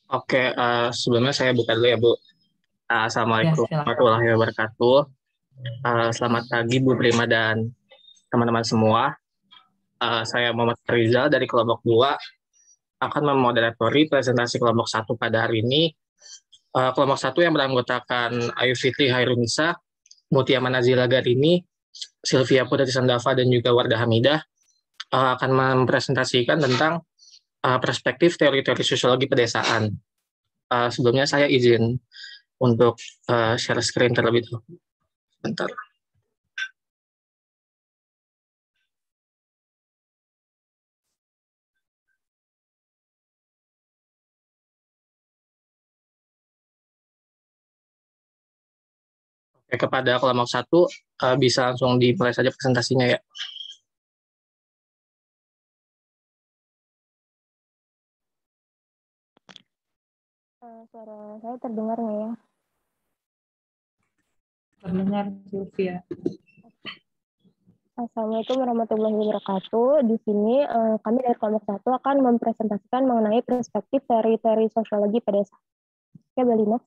Oke, sebelumnya saya buka dulu ya Bu. Ya, Assalamualaikum silakan. warahmatullahi wabarakatuh. Selamat pagi Bu Prima dan teman-teman semua. Saya Muhammad Rizal dari kelompok 2 akan memoderatori presentasi kelompok 1 pada hari ini. Kelompok 1 yang beranggotakan Ayu Fitri Hairunisa, Mutia Manazila Garini, Sylvia Putri Sandafa, dan juga Wardah Hamidah akan mempresentasikan tentang perspektif teori-teori sosiologi pedesaan. Sebelumnya saya izin untuk share screen terlebih dahulu. Bentar. Oke, kepada kelompok 1 bisa langsung dimulai saja presentasinya ya. Suara saya terdengar nggak ya? Terdengar, Sylvia. Assalamualaikum warahmatullahi wabarakatuh. Di sini kami dari kelompok 1 akan mempresentasikan mengenai perspektif teori-teori sosiologi pedesaan. Oke, Belina.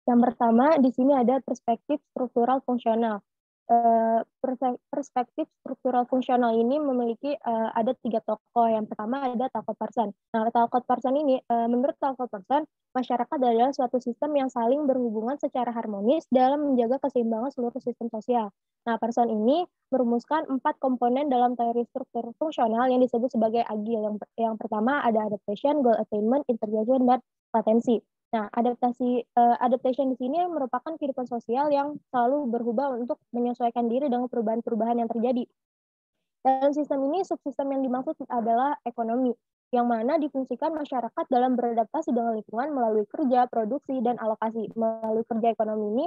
Yang pertama, di sini ada perspektif struktural fungsional. Perspektif struktural fungsional ini memiliki ada 3 tokoh. Yang pertama ada Talcott Parsons. Nah, Talcott Parsons ini, menurut Talcott Parsons, masyarakat adalah suatu sistem yang saling berhubungan secara harmonis dalam menjaga keseimbangan seluruh sistem sosial. Nah, Parsons ini merumuskan 4 komponen dalam teori struktur fungsional yang disebut sebagai AGIL. Yang pertama ada adaptation, goal attainment, integration, dan latensi. Nah, adaptation di sini merupakan kehidupan sosial yang selalu berubah untuk menyesuaikan diri dengan perubahan-perubahan yang terjadi. Dalam sistem ini, subsistem yang dimaksud adalah ekonomi, yang mana difungsikan masyarakat dalam beradaptasi dengan lingkungan melalui kerja, produksi, dan alokasi. Melalui kerja ekonomi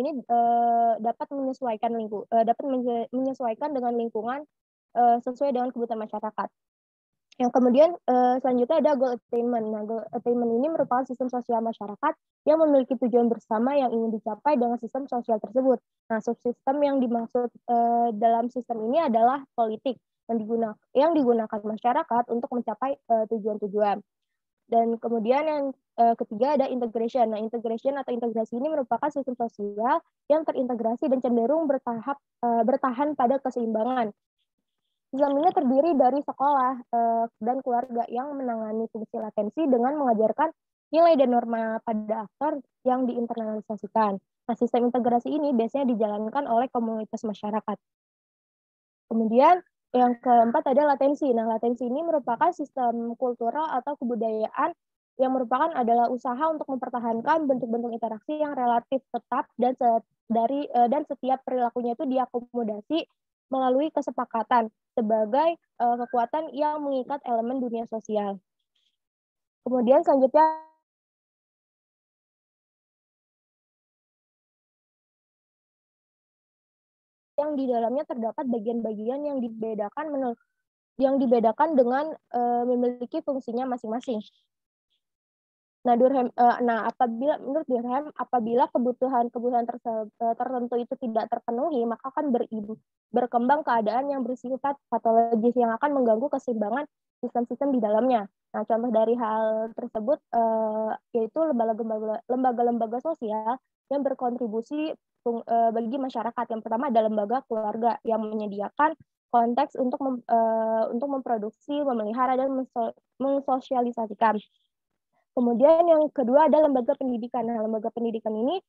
ini dapat menyesuaikan dengan lingkungan sesuai dengan kebutuhan masyarakat. Yang kemudian selanjutnya ada goal attainment. Nah, goal attainment ini merupakan sistem sosial masyarakat yang memiliki tujuan bersama yang ingin dicapai dengan sistem sosial tersebut. Nah, subsistem yang dimaksud dalam sistem ini adalah politik yang digunakan masyarakat untuk mencapai tujuan-tujuan. Dan kemudian yang ketiga ada integration. Nah, integration atau integrasi ini merupakan sistem sosial yang terintegrasi dan cenderung bertahan pada keseimbangan. Sistem ini terdiri dari sekolah dan keluarga yang menangani fungsi latensi dengan mengajarkan nilai dan norma pada aktor yang diinternalisasikan. Nah, sistem integrasi ini biasanya dijalankan oleh komunitas masyarakat. Kemudian yang keempat ada latensi. Nah, latensi ini merupakan sistem kultural atau kebudayaan yang merupakan adalah usaha untuk mempertahankan bentuk-bentuk interaksi yang relatif tetap dan setiap perilakunya itu diakomodasi melalui kesepakatan sebagai kekuatan yang mengikat elemen dunia sosial. Kemudian selanjutnya yang di dalamnya terdapat bagian-bagian yang dibedakan dengan memiliki fungsinya masing-masing. Nah, menurut Durkheim, apabila kebutuhan tertentu itu tidak terpenuhi, maka akan berkembang keadaan yang bersifat patologis yang akan mengganggu keseimbangan sistem-sistem di dalamnya. Nah, contoh dari hal tersebut yaitu lembaga-lembaga sosial yang berkontribusi bagi masyarakat. Yang pertama ada lembaga keluarga yang menyediakan konteks untuk memproduksi, memelihara, dan mensosialisasikan. Kemudian yang kedua ada lembaga pendidikan. Nah, lembaga pendidikan ini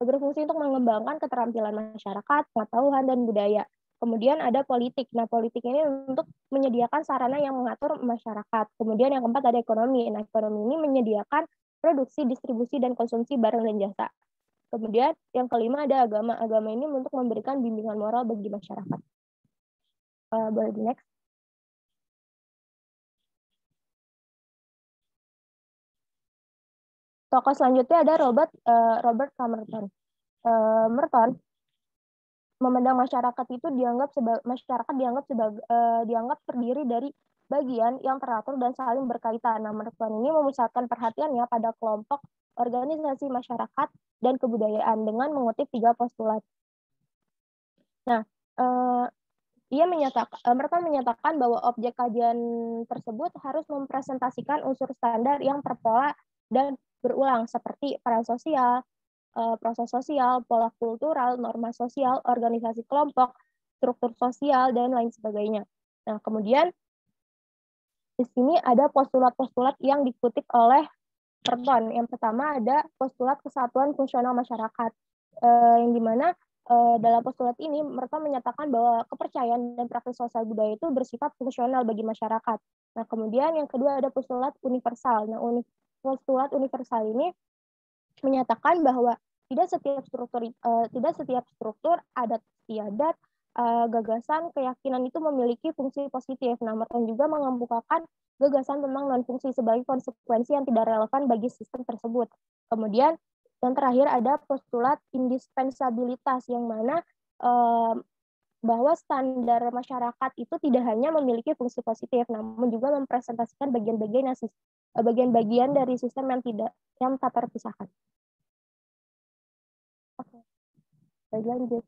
berfungsi untuk mengembangkan keterampilan masyarakat, pengetahuan, dan budaya. Kemudian ada politik. Nah, politik ini untuk menyediakan sarana yang mengatur masyarakat. Kemudian yang keempat ada ekonomi. Nah, ekonomi ini menyediakan produksi, distribusi, dan konsumsi barang dan jasa. Kemudian yang kelima ada agama. Agama ini untuk memberikan bimbingan moral bagi masyarakat. Boleh di next. Tokoh selanjutnya ada Robert Merton. Merton memandang masyarakat itu dianggap terdiri dari bagian yang teratur dan saling berkaitan. Nah, Merton ini memusatkan perhatiannya pada kelompok organisasi masyarakat, dan kebudayaan dengan mengutip 3 postulat. Nah, mereka menyatakan bahwa objek kajian tersebut harus mempresentasikan unsur standar yang terpola dan berulang seperti peran sosial, proses sosial, pola kultural, norma sosial, organisasi kelompok, struktur sosial, dan lain sebagainya. Nah, kemudian di sini ada postulat-postulat yang dikutip oleh Thornton. Yang pertama ada postulat kesatuan fungsional masyarakat, yang dimana dalam postulat ini mereka menyatakan bahwa kepercayaan dan praktik sosial budaya itu bersifat fungsional bagi masyarakat. Nah, kemudian yang kedua ada postulat universal. Nah, postulat universal ini menyatakan bahwa tidak setiap struktur, adat istiadat, gagasan, keyakinan itu memiliki fungsi positif. Nah, mereka juga mengemukakan gagasan tentang non-fungsi sebagai konsekuensi yang tidak relevan bagi sistem tersebut. Kemudian yang terakhir ada postulat indispensabilitas, yang mana bahwa standar masyarakat itu tidak hanya memiliki fungsi positif, namun juga mempresentasikan bagian-bagian dari sistem yang tak terpisahkan. Oke, lanjut.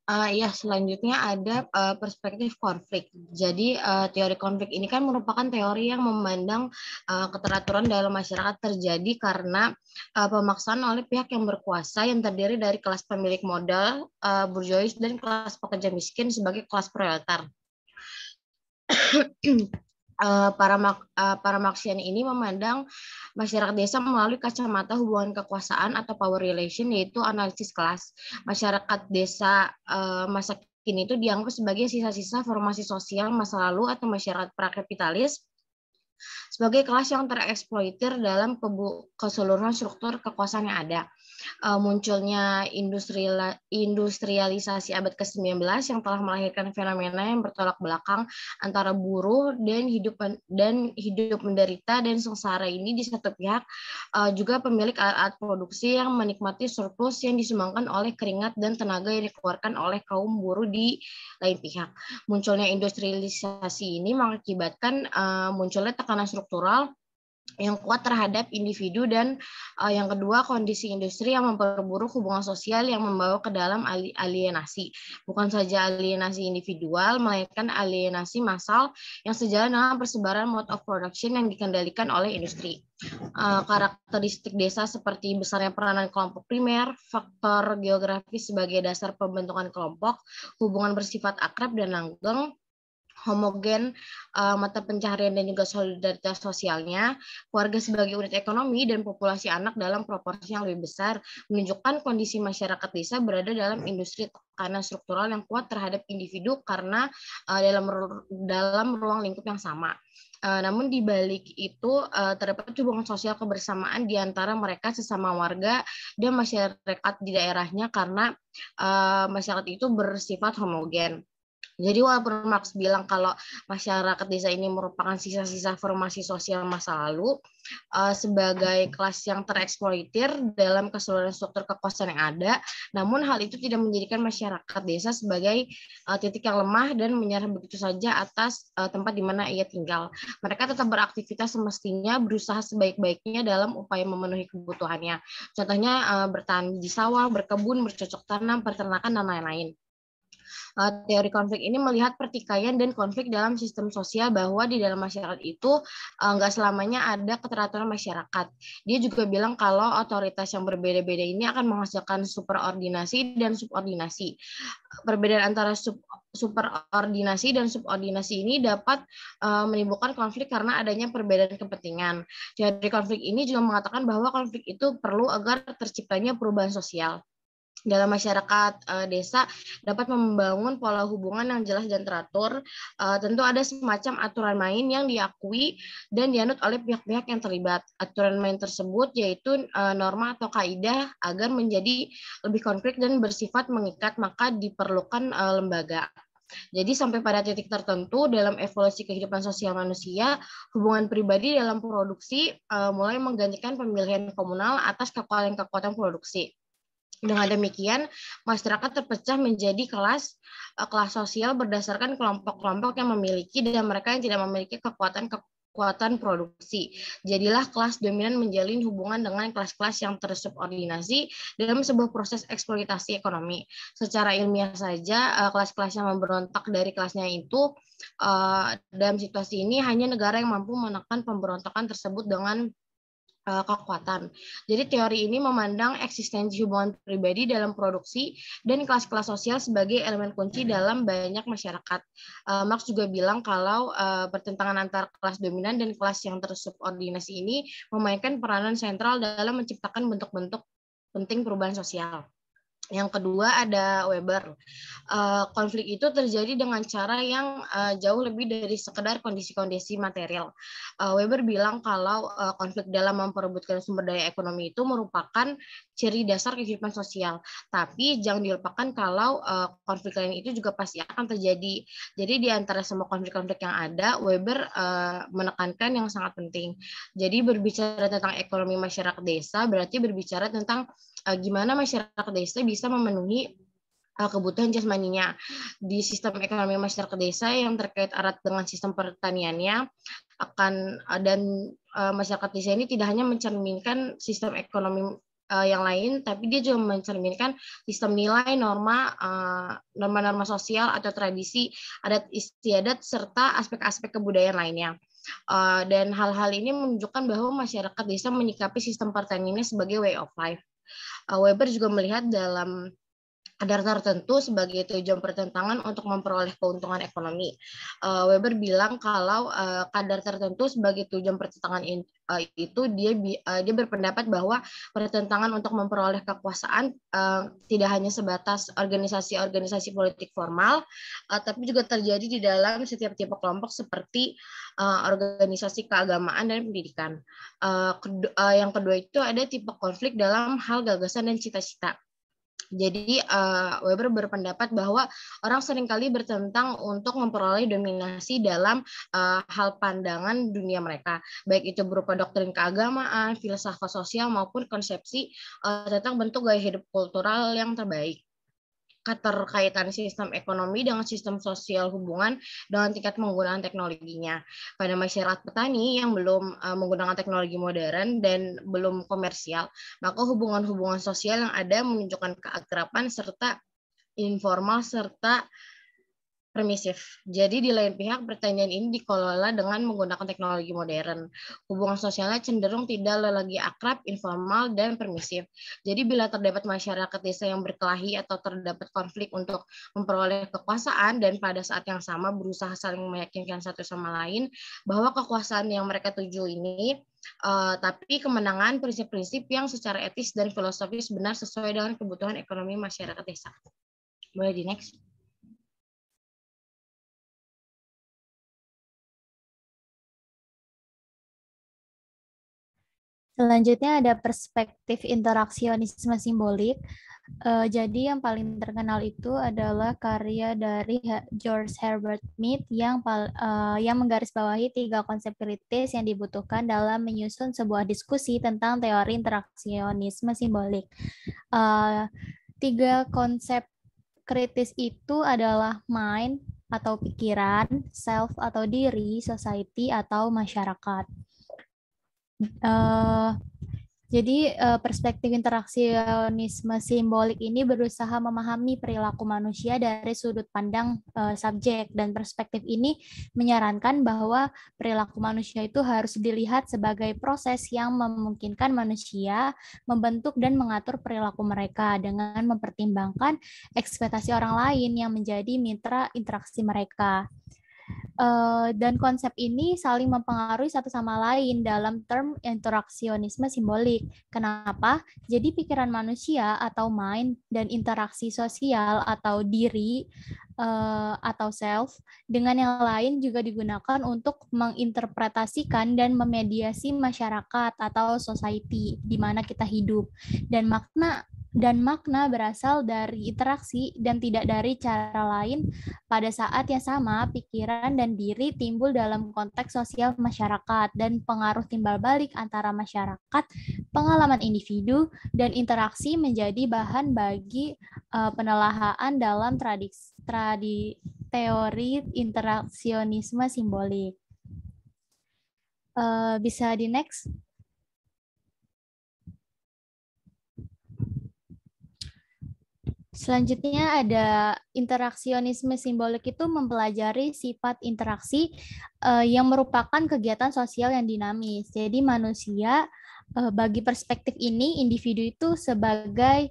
Ya, selanjutnya ada perspektif konflik. Jadi teori konflik ini kan merupakan teori yang memandang keteraturan dalam masyarakat terjadi karena pemaksaan oleh pihak yang berkuasa yang terdiri dari kelas pemilik modal, burjois, dan kelas pekerja miskin sebagai kelas proletar. Para Marxian ini memandang masyarakat desa melalui kacamata hubungan kekuasaan atau power relation, yaitu analisis kelas. Masyarakat desa masa kini itu dianggap sebagai sisa-sisa formasi sosial masa lalu atau masyarakat prakapitalis sebagai kelas yang tereksploitir dalam keseluruhan struktur kekuasaan yang ada. Munculnya industrialisasi abad ke-19 yang telah melahirkan fenomena yang bertolak belakang antara buruh dan hidup menderita dan sengsara ini di satu pihak, juga pemilik alat-alat produksi yang menikmati surplus yang disumbangkan oleh keringat dan tenaga yang dikeluarkan oleh kaum buruh di lain pihak. Munculnya industrialisasi ini mengakibatkan munculnya tekanan struktural yang kuat terhadap individu, dan yang kedua kondisi industri yang memperburuk hubungan sosial yang membawa ke dalam alienasi. Bukan saja alienasi individual, melainkan alienasi massal yang sejalan dengan persebaran mode of production yang dikendalikan oleh industri. Karakteristik desa seperti besarnya peranan kelompok primer, faktor geografis sebagai dasar pembentukan kelompok, hubungan bersifat akrab dan langgeng, homogen mata pencaharian dan juga solidaritas sosialnya, keluarga sebagai unit ekonomi, dan populasi anak dalam proporsi yang lebih besar menunjukkan kondisi masyarakat desa berada dalam industri tekanan struktural yang kuat terhadap individu karena dalam ruang lingkup yang sama. Namun di balik itu terdapat hubungan sosial kebersamaan di antara mereka sesama warga dan masyarakat di daerahnya karena masyarakat itu bersifat homogen. Jadi walaupun Marx bilang kalau masyarakat desa ini merupakan sisa-sisa formasi sosial masa lalu sebagai kelas yang tereksploitir dalam keseluruhan struktur kekuasaan yang ada, namun hal itu tidak menjadikan masyarakat desa sebagai titik yang lemah dan menyerah begitu saja atas tempat di mana ia tinggal. Mereka tetap beraktivitas semestinya, berusaha sebaik-baiknya dalam upaya memenuhi kebutuhannya. Contohnya bertani di sawah, berkebun, bercocok tanam, peternakan, dan lain-lain. Teori konflik ini melihat pertikaian dan konflik dalam sistem sosial, bahwa di dalam masyarakat itu nggak selamanya ada keteraturan masyarakat. Dia juga bilang kalau otoritas yang berbeda-beda ini akan menghasilkan superordinasi dan subordinasi. Perbedaan antara superordinasi dan subordinasi ini dapat menimbulkan konflik karena adanya perbedaan kepentingan. Teori konflik ini juga mengatakan bahwa konflik itu perlu agar terciptanya perubahan sosial. Dalam masyarakat desa dapat membangun pola hubungan yang jelas dan teratur. Tentu ada semacam aturan main yang diakui dan dianut oleh pihak-pihak yang terlibat. Aturan main tersebut yaitu norma atau kaidah agar menjadi lebih konkret dan bersifat mengikat, maka diperlukan lembaga. Jadi sampai pada titik tertentu dalam evolusi kehidupan sosial manusia, hubungan pribadi dalam produksi mulai menggantikan pemilihan komunal atas kekuatan produksi. Dengan demikian, masyarakat terpecah menjadi kelas sosial berdasarkan kelompok-kelompok yang memiliki dan mereka yang tidak memiliki kekuatan produksi. Jadilah kelas dominan menjalin hubungan dengan kelas-kelas yang tersubordinasi dalam sebuah proses eksploitasi ekonomi. Secara ilmiah saja, kelas-kelas yang memberontak dari kelasnya itu dalam situasi ini hanya negara yang mampu menekan pemberontakan tersebut dengan kekuatan. Jadi teori ini memandang eksistensi hubungan pribadi dalam produksi dan kelas-kelas sosial sebagai elemen kunci dalam banyak masyarakat. Marx juga bilang kalau pertentangan antara kelas dominan dan kelas yang tersubordinasi ini memainkan peranan sentral dalam menciptakan bentuk-bentuk penting perubahan sosial. Yang kedua ada Weber. Konflik itu terjadi dengan cara yang jauh lebih dari sekedar kondisi-kondisi material. Weber bilang kalau konflik dalam memperebutkan sumber daya ekonomi itu merupakan ciri dasar kehidupan sosial. Tapi jangan dilupakan kalau konflik lain itu juga pasti akan terjadi. Jadi di antara semua konflik-konflik yang ada, Weber menekankan yang sangat penting. Jadi berbicara tentang ekonomi masyarakat desa berarti berbicara tentang gimana masyarakat desa bisa memenuhi kebutuhan jasmaninya. Di sistem ekonomi masyarakat desa yang terkait erat dengan sistem pertaniannya dan masyarakat desa ini tidak hanya mencerminkan sistem ekonomi yang lain, tapi dia juga mencerminkan sistem nilai, norma-norma sosial atau tradisi, adat istiadat serta aspek-aspek kebudayaan lainnya. Dan hal-hal ini menunjukkan bahwa masyarakat desa menyikapi sistem pertaniannya sebagai way of life. Weber juga melihat dalam kadar tertentu sebagai tujuan pertentangan untuk memperoleh keuntungan ekonomi. Weber bilang kalau kadar tertentu sebagai tujuan pertentangan itu dia berpendapat bahwa pertentangan untuk memperoleh kekuasaan tidak hanya sebatas organisasi-organisasi politik formal, tapi juga terjadi di dalam setiap tipe kelompok seperti organisasi keagamaan dan pendidikan. Yang kedua itu ada tipe konflik dalam hal gagasan dan cita-cita. Jadi Weber berpendapat bahwa orang seringkali bertentang untuk memperoleh dominasi dalam hal pandangan dunia mereka, baik itu berupa doktrin keagamaan, filsafat sosial maupun konsepsi tentang bentuk gaya hidup kultural yang terbaik. Keterkaitan sistem ekonomi dengan sistem sosial hubungan dengan tingkat penggunaan teknologinya. Pada masyarakat petani yang belum menggunakan teknologi modern dan belum komersial, maka hubungan-hubungan sosial yang ada menunjukkan keakraban serta informal serta permisif. Jadi di lain pihak pertanian ini dikelola dengan menggunakan teknologi modern. Hubungan sosialnya cenderung tidak lagi akrab, informal, dan permisif. Jadi bila terdapat masyarakat desa yang berkelahi atau terdapat konflik untuk memperoleh kekuasaan dan pada saat yang sama berusaha saling meyakinkan satu sama lain bahwa kekuasaan yang mereka tuju ini tapi kemenangan prinsip-prinsip yang secara etis dan filosofis benar sesuai dengan kebutuhan ekonomi masyarakat desa. Boleh di next. Selanjutnya ada perspektif interaksionisme simbolik. Jadi yang paling terkenal itu adalah karya dari George Herbert Mead yang menggarisbawahi 3 konsep kritis yang dibutuhkan dalam menyusun sebuah diskusi tentang teori interaksionisme simbolik. 3 konsep kritis itu adalah mind atau pikiran, self atau diri, society atau masyarakat. Jadi perspektif interaksionisme simbolik ini berusaha memahami perilaku manusia dari sudut pandang subjek, dan perspektif ini menyarankan bahwa perilaku manusia itu harus dilihat sebagai proses yang memungkinkan manusia membentuk dan mengatur perilaku mereka dengan mempertimbangkan ekspektasi orang lain yang menjadi mitra interaksi mereka. Dan konsep ini saling mempengaruhi satu sama lain dalam term interaksionisme simbolik. Kenapa? Jadi pikiran manusia atau mind dan interaksi sosial atau diri atau self dengan yang lain juga digunakan untuk menginterpretasikan dan memediasi masyarakat atau society di mana kita hidup. Dan makna dan makna berasal dari interaksi dan tidak dari cara lain. Pada saat yang sama, pikiran dan diri timbul dalam konteks sosial masyarakat dan pengaruh timbal balik antara masyarakat, pengalaman individu, dan interaksi menjadi bahan bagi penelaahan dalam teori interaksionisme simbolik. Bisa di next. Selanjutnya ada interaksionisme simbolik, itu mempelajari sifat interaksi yang merupakan kegiatan sosial yang dinamis. Jadi manusia, bagi perspektif ini, individu itu sebagai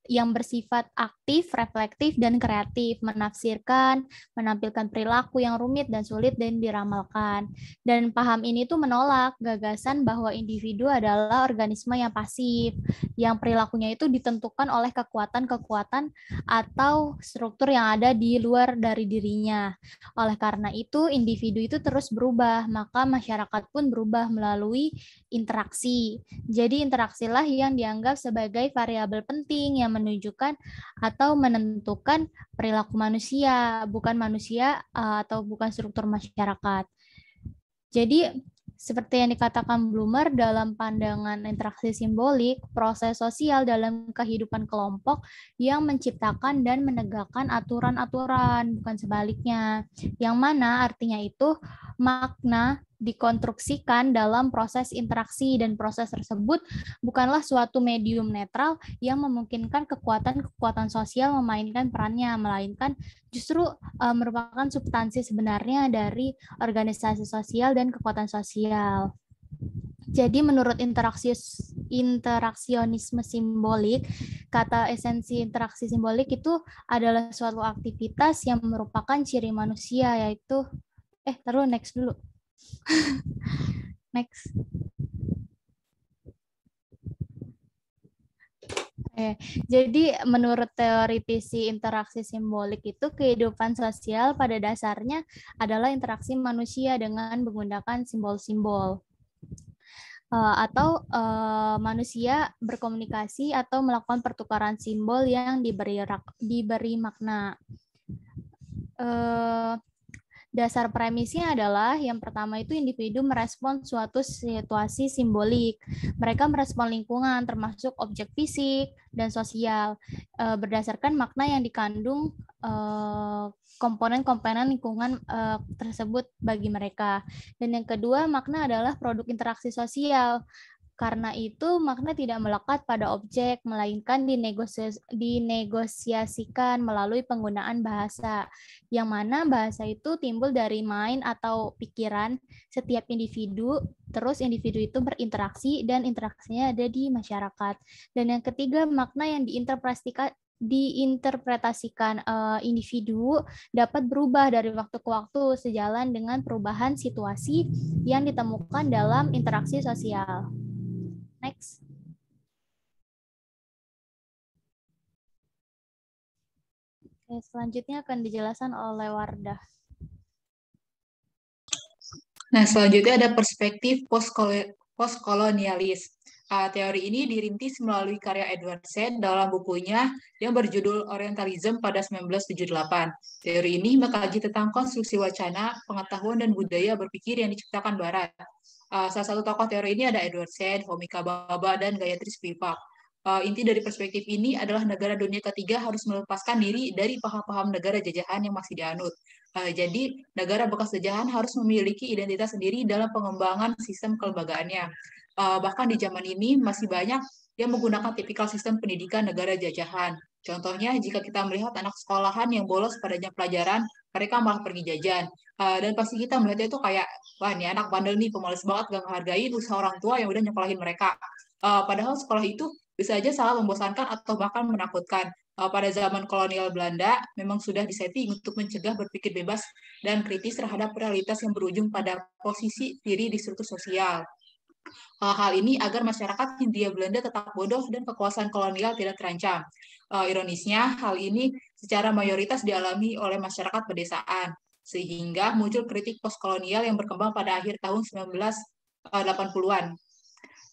yang bersifat aktif, reflektif, dan kreatif, menafsirkan, menampilkan perilaku yang rumit dan sulit dan diramalkan. Dan paham ini tuh menolak gagasan bahwa individu adalah organisme yang pasif, yang perilakunya itu ditentukan oleh kekuatan-kekuatan atau struktur yang ada di luar dari dirinya. Oleh karena itu, individu itu terus berubah, maka masyarakat pun berubah melalui interaksi. Jadi interaksilah yang dianggap sebagai variabel penting yang menunjukkan atau menentukan perilaku manusia, bukan manusia atau bukan struktur masyarakat. Jadi seperti yang dikatakan Blumer, dalam pandangan interaksi simbolik, proses sosial dalam kehidupan kelompok yang menciptakan dan menegakkan aturan-aturan, bukan sebaliknya. Yang mana artinya itu makna dikonstruksikan dalam proses interaksi, dan proses tersebut bukanlah suatu medium netral yang memungkinkan kekuatan-kekuatan sosial memainkan perannya, melainkan justru merupakan substansi sebenarnya dari organisasi sosial dan kekuatan sosial. Jadi menurut interaksionisme simbolik, kata esensi interaksi simbolik itu adalah suatu aktivitas yang merupakan ciri manusia, yaitu next dulu. Next. Jadi menurut teoritisi interaksi simbolik itu kehidupan sosial pada dasarnya adalah interaksi manusia dengan menggunakan simbol-simbol. Atau manusia berkomunikasi atau melakukan pertukaran simbol yang diberi makna. Dasar premisnya adalah yang pertama itu individu merespon suatu situasi simbolik. Mereka merespon lingkungan termasuk objek fisik dan sosial berdasarkan makna yang dikandung komponen-komponen lingkungan tersebut bagi mereka. Dan yang kedua, makna adalah produk interaksi sosial. Karena itu, makna tidak melekat pada objek, melainkan dinegosiasikan melalui penggunaan bahasa, yang mana bahasa itu timbul dari mind atau pikiran setiap individu, terus individu itu berinteraksi, dan interaksinya ada di masyarakat. Dan yang ketiga, makna yang diinterpretasikan individu dapat berubah dari waktu ke waktu sejalan dengan perubahan situasi yang ditemukan dalam interaksi sosial. Next. Oke, selanjutnya akan dijelaskan oleh Wardah. Nah, selanjutnya ada perspektif postkolonialis. Teori ini dirintis melalui karya Edward Said dalam bukunya yang berjudul Orientalism pada 1978. Teori ini mengkaji tentang konstruksi wacana, pengetahuan, dan budaya berpikir yang diciptakan Barat. Salah satu tokoh teori ini ada Edward Said, Homika Bhabha, dan Gayatri Spivak. Inti dari perspektif ini adalah negara dunia ketiga harus melepaskan diri dari paham-paham negara jajahan yang masih dianut. Jadi, negara bekas jajahan harus memiliki identitas sendiri dalam pengembangan sistem kelembagaannya. Bahkan di zaman ini masih banyak yang menggunakan tipikal sistem pendidikan negara jajahan. Contohnya, jika kita melihat anak sekolahan yang bolos pada jam pelajaran, mereka malah pergi jajan. Dan pasti kita melihatnya itu kayak, wah ini anak bandel nih, pemalas banget, gak menghargai usaha orang tua yang udah nyekolahin mereka. Padahal sekolah itu bisa aja salah membosankan atau bahkan menakutkan. Pada zaman kolonial Belanda, memang sudah disetting untuk mencegah berpikir bebas dan kritis terhadap realitas yang berujung pada posisi diri di struktur sosial. Hal ini agar masyarakat Hindia Belanda tetap bodoh dan kekuasaan kolonial tidak terancam. Ironisnya, hal ini secara mayoritas dialami oleh masyarakat pedesaan, sehingga muncul kritik postkolonial yang berkembang pada akhir tahun 1980-an.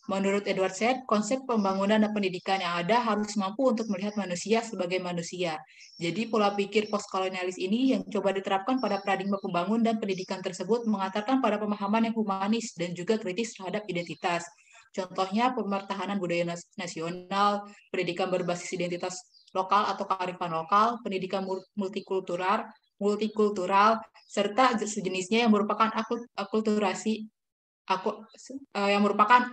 Menurut Edward Said, konsep pembangunan dan pendidikan yang ada harus mampu untuk melihat manusia sebagai manusia. Jadi pola pikir postkolonialis ini yang coba diterapkan pada paradigma pembangun dan pendidikan tersebut mengantarkan pada pemahaman yang humanis dan juga kritis terhadap identitas. Contohnya pemertahanan budaya nasional, pendidikan berbasis identitas lokal atau kearifan lokal, pendidikan multikultural, serta sejenisnya yang merupakan akulturasi yang merupakan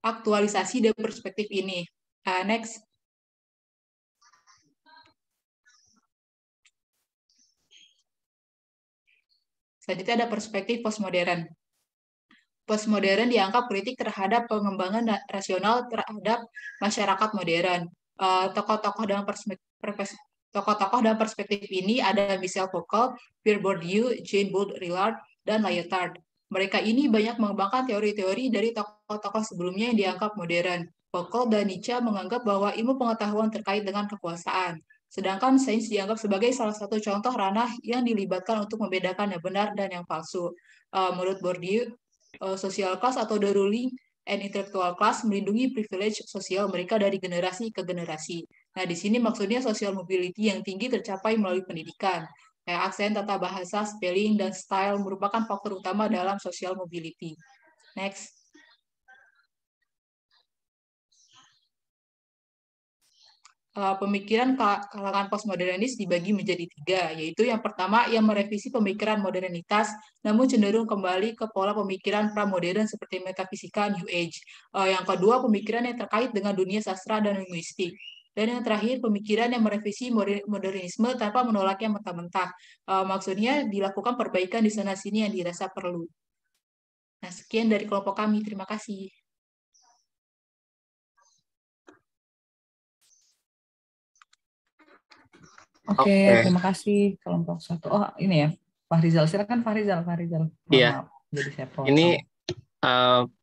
aktualisasi dari perspektif ini. Next. Selanjutnya ada perspektif postmodern. Postmodern dianggap kritik terhadap pengembangan rasional terhadap masyarakat modern. Tokoh-tokoh dalam perspektif ini ada Michel Foucault, Pierre Bourdieu, Jean Baudrillard, dan Lyotard. Mereka ini banyak mengembangkan teori-teori dari tokoh-tokoh sebelumnya yang dianggap modern. Foucault dan Nietzsche menganggap bahwa ilmu pengetahuan terkait dengan kekuasaan. Sedangkan sains dianggap sebagai salah satu contoh ranah yang dilibatkan untuk membedakan yang benar dan yang palsu. Menurut Bourdieu, social class atau the ruling and intellectual class melindungi privilege sosial mereka dari generasi ke generasi. Nah, di sini maksudnya social mobility yang tinggi tercapai melalui pendidikan. Kayak aksen, tata bahasa, spelling, dan style merupakan faktor utama dalam social mobility. Next. Pemikiran kalangan postmodernis dibagi menjadi 3, yaitu yang pertama yang merevisi pemikiran modernitas, namun cenderung kembali ke pola pemikiran pramodern seperti metafisika New Age. Yang kedua, pemikiran yang terkait dengan dunia sastra dan linguistik. Dan yang terakhir, pemikiran yang merevisi modernisme tanpa menolaknya mentah-mentah. Maksudnya dilakukan perbaikan di sana-sini yang dirasa perlu. Nah, sekian dari kelompok kami. Terima kasih. Oke, terima kasih kelompok 1. Oh, ini ya, Fahrizal. Silakan Fahrizal. Iya. Maaf, jadi saya potong. Ini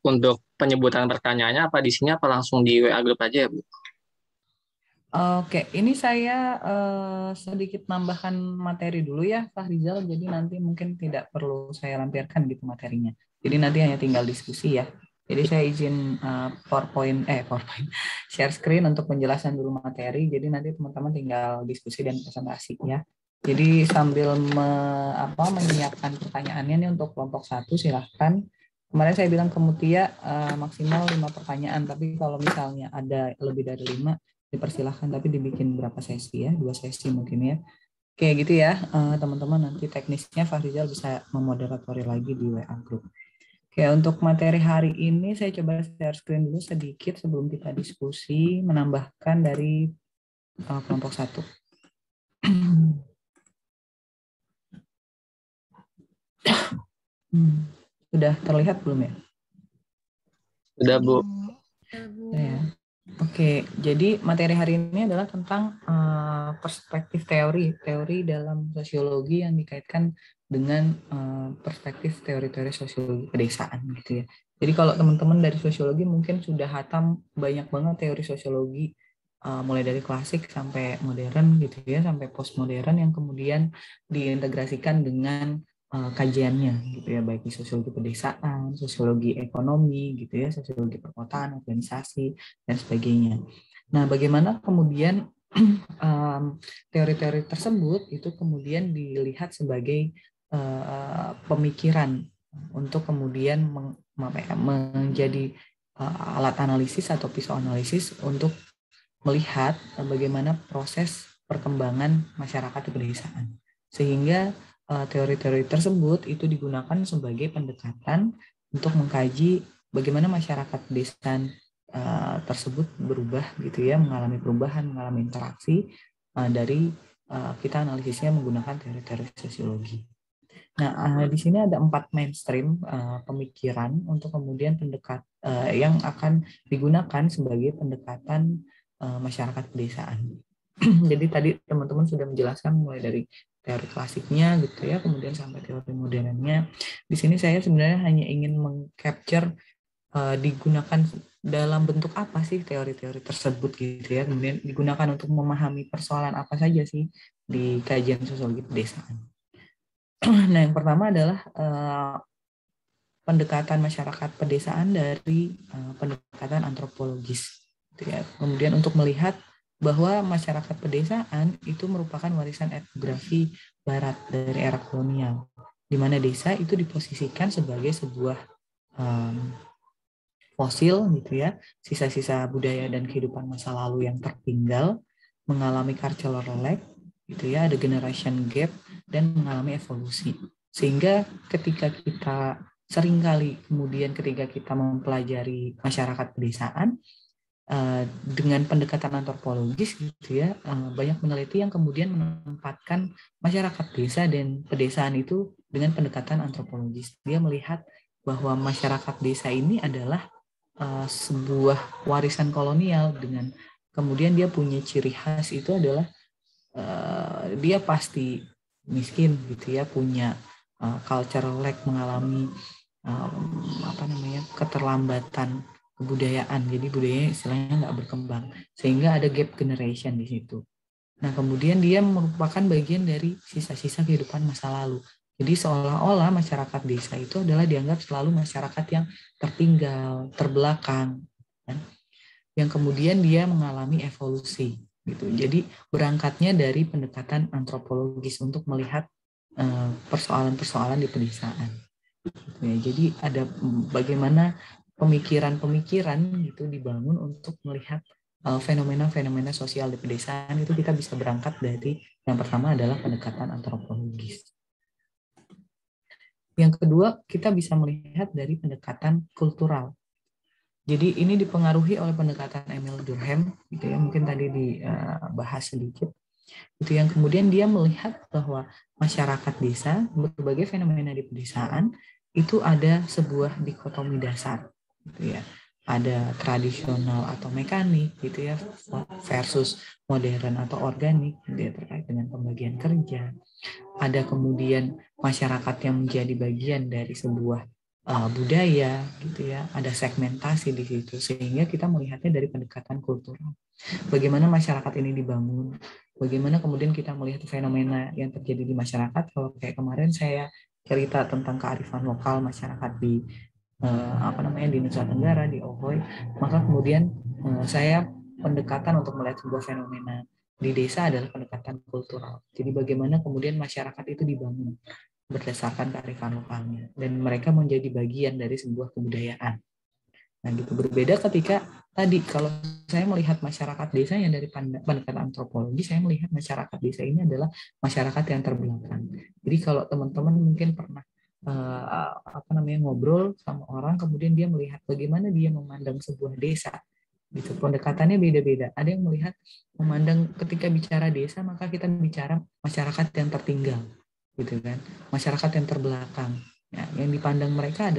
untuk penyebutan pertanyaannya apa di sini apa langsung di WA grup aja ya, Bu? Oke, ini saya sedikit nambahkan materi dulu ya, Fahrizal. Jadi nanti mungkin tidak perlu saya lampirkan gitu materinya. Jadi nanti hanya tinggal diskusi ya. Jadi saya izin PowerPoint, share screen untuk penjelasan dulu materi. Jadi nanti teman-teman tinggal diskusi dan presentasi ya. Jadi sambil menyiapkan pertanyaannya nih untuk kelompok 1, silahkan. Kemarin saya bilang ke Mutia maksimal 5 pertanyaan, tapi kalau misalnya ada lebih dari 5, dipersilahkan, tapi dibikin berapa sesi ya, 2 sesi mungkin ya. Kayak gitu ya, teman-teman. Nanti teknisnya Fahrizal bisa memoderatori lagi di WA group. Oke, untuk materi hari ini saya coba share screen dulu sedikit sebelum kita diskusi, menambahkan dari kelompok 1. Sudah terlihat belum ya? Sudah, Bu. Ya. Oke, jadi materi hari ini adalah tentang perspektif teori dalam sosiologi yang dikaitkan dengan perspektif teori-teori sosiologi pedesaan gitu ya. Jadi kalau teman-teman dari sosiologi mungkin sudah hatam banyak banget teori sosiologi mulai dari klasik sampai modern gitu ya, sampai postmodern yang kemudian diintegrasikan dengan kajiannya gitu ya, baik di sosiologi pedesaan, sosiologi ekonomi gitu ya, sosiologi perkotaan, organisasi dan sebagainya. Nah, bagaimana kemudian teori-teori tersebut itu kemudian dilihat sebagai pemikiran untuk kemudian menjadi alat analisis atau pisau analisis untuk melihat bagaimana proses perkembangan masyarakat di pedesaan, sehingga teori-teori tersebut itu digunakan sebagai pendekatan untuk mengkaji bagaimana masyarakat pedesaan tersebut berubah gitu ya, mengalami perubahan, mengalami interaksi dari kita analisisnya menggunakan teori-teori sosiologi. Nah, di sini ada 4 mainstream pemikiran untuk kemudian yang akan digunakan sebagai pendekatan masyarakat pedesaan. Jadi tadi teman-teman sudah menjelaskan mulai dari teori klasiknya gitu ya, kemudian sampai teori modernnya. Di sini saya sebenarnya hanya ingin meng-capture digunakan dalam bentuk apa sih teori-teori tersebut gitu ya, kemudian digunakan untuk memahami persoalan apa saja sih di kajian sosiologi pedesaan. Nah, yang pertama adalah pendekatan masyarakat pedesaan dari pendekatan antropologis. Gitu ya. Kemudian untuk melihat bahwa masyarakat pedesaan itu merupakan warisan etnografi Barat dari era kolonial, di mana desa itu diposisikan sebagai sebuah fosil, gitu ya, sisa-sisa budaya dan kehidupan masa lalu yang tertinggal, mengalami cultural lag, gitu ya, ada generation gap dan mengalami evolusi. Sehingga ketika kita seringkali kemudian ketika kita mempelajari masyarakat pedesaan dengan pendekatan antropologis, gitu ya, banyak peneliti yang kemudian menempatkan masyarakat desa dan pedesaan itu dengan pendekatan antropologis. Dia melihat bahwa masyarakat desa ini adalah sebuah warisan kolonial, dengan kemudian dia punya ciri khas itu adalah dia pasti miskin, gitu ya, punya cultural lag, mengalami keterlambatan kebudayaan, jadi budayanya istilahnya nggak berkembang, sehingga ada gap generation di situ. Nah, kemudian dia merupakan bagian dari sisa-sisa kehidupan masa lalu. Jadi seolah-olah masyarakat desa itu adalah dianggap selalu masyarakat yang tertinggal, terbelakang, kan? Yang kemudian dia mengalami evolusi, gitu. Jadi berangkatnya dari pendekatan antropologis untuk melihat persoalan-persoalan di pedesaan. Gitu ya. Jadi ada bagaimana pemikiran-pemikiran gitu dibangun untuk melihat fenomena-fenomena sosial di pedesaan. Itu kita bisa berangkat dari yang pertama adalah pendekatan antropologis. Yang kedua, kita bisa melihat dari pendekatan kultural. Jadi ini dipengaruhi oleh pendekatan Emil Durkheim, gitu ya, mungkin tadi dibahas sedikit. Itu yang kemudian dia melihat bahwa masyarakat desa, berbagai fenomena di pedesaan itu ada sebuah dikotomi dasar, gitu ya. Ada tradisional atau mekanik, gitu ya, versus modern atau organik, gitu ya, terkait dengan pembagian kerja. Ada kemudian masyarakat yang menjadi bagian dari sebuah budaya, gitu ya. Ada segmentasi di situ, sehingga kita melihatnya dari pendekatan kultural. Bagaimana masyarakat ini dibangun, bagaimana kemudian kita melihat fenomena yang terjadi di masyarakat. Kalau kayak kemarin saya cerita tentang kearifan lokal masyarakat di di Nusa Tenggara, di Ohoy, maka kemudian saya pendekatan untuk melihat sebuah fenomena di desa adalah pendekatan kultural. Jadi bagaimana kemudian masyarakat itu dibangun berdasarkan kearifan lokalnya, dan mereka menjadi bagian dari sebuah kebudayaan. Nah, gitu. Berbeda ketika tadi kalau saya melihat masyarakat desa yang dari pendekatan antropologi, saya melihat masyarakat desa ini adalah masyarakat yang terbelakang. Jadi kalau teman-teman mungkin pernah ngobrol sama orang, kemudian dia melihat bagaimana dia memandang sebuah desa, gitu. Pendekatannya beda-beda. Ada yang melihat memandang ketika bicara desa maka kita bicara masyarakat yang tertinggal, gitu kan, masyarakat yang terbelakang. Ya, yang dipandang mereka